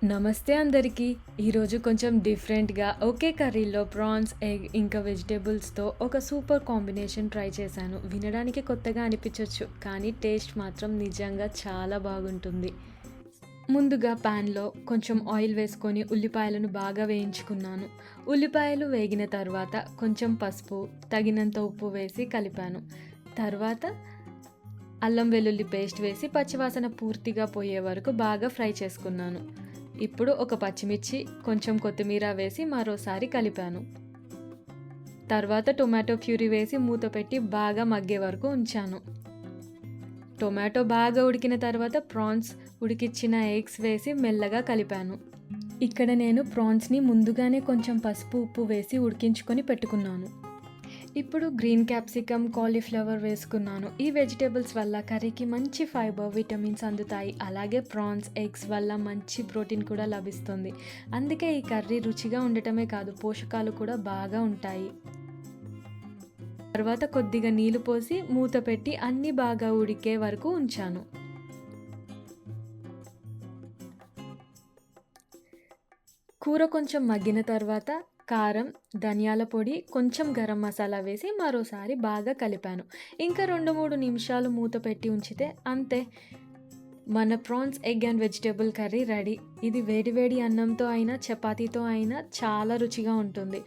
నమస్తే అందరికీ. ఈరోజు కొంచెం డిఫరెంట్‌గా ఒకే కర్రీలో ప్రాన్స్, ఎగ్ ఇంకా వెజిటబుల్స్‌తో ఒక సూపర్ కాంబినేషన్ ట్రై చేశాను. వినడానికి కొత్తగా అనిపించొచ్చు, కానీ టేస్ట్ మాత్రం నిజంగా చాలా బాగుంటుంది. ముందుగా పాన్‌లో కొంచెం ఆయిల్ వేసుకొని ఉల్లిపాయలను బాగా వేయించుకున్నాను. ఉల్లిపాయలు వేగిన తర్వాత కొంచెం పసుపు, తగినంత ఉప్పు వేసి కలిపాను. తర్వాత అల్లం వెల్లుల్లి పేస్ట్ వేసి పచ్చివాసన పూర్తిగా పోయే వరకు బాగా ఫ్రై చేసుకున్నాను. ఇప్పుడు ఒక పచ్చిమిర్చి, కొంచెం కొత్తిమీర వేసి మరోసారి కలిపాను. తర్వాత టొమాటో ప్యూరీ వేసి మూత పెట్టి బాగా మగ్గే వరకు ఉంచాను. టొమాటో బాగా ఉడికిన తర్వాత ప్రాన్స్, ఉడికిచ్చిన ఎగ్స్ వేసి మెల్లగా కలిపాను. ఇక్కడ నేను ప్రాన్స్‌ని ముందుగానే కొంచెం పసుపు, ఉప్పు వేసి ఉడికించుకొని పెట్టుకున్నాను. ఇప్పుడు గ్రీన్ క్యాప్సికమ్, కాలీఫ్లవర్ వేసుకున్నాను. ఈ వెజిటబుల్స్ వల్ల కర్రీకి మంచి ఫైబర్, విటమిన్స్ అందుతాయి. అలాగే ప్రాన్స్, ఎగ్స్ వల్ల మంచి ప్రోటీన్ కూడా లభిస్తుంది. అందుకే ఈ కర్రీ రుచిగా ఉండటమే కాదు, పోషకాలు కూడా బాగా ఉంటాయి. తర్వాత కొద్దిగా నీళ్లు పోసి మూత పెట్టి అన్నీ బాగా ఉడికే వరకు ఉంచాను. కూర కొంచెం మగ్గిన తర్వాత కారం, ధనియాల పొడి, కొంచెం గరం మసాలా వేసి మరోసారి బాగా కలిపాను. ఇంకా 2, 3 నిమిషాలు మూత పెట్టి ఉంచితే అంతే, మన prawns, egg and vegetable curry ready. ఇది వేడి వేడి అన్నంతో అయినా, చపాతీతో అయినా చాలా రుచిగా ఉంటుంది.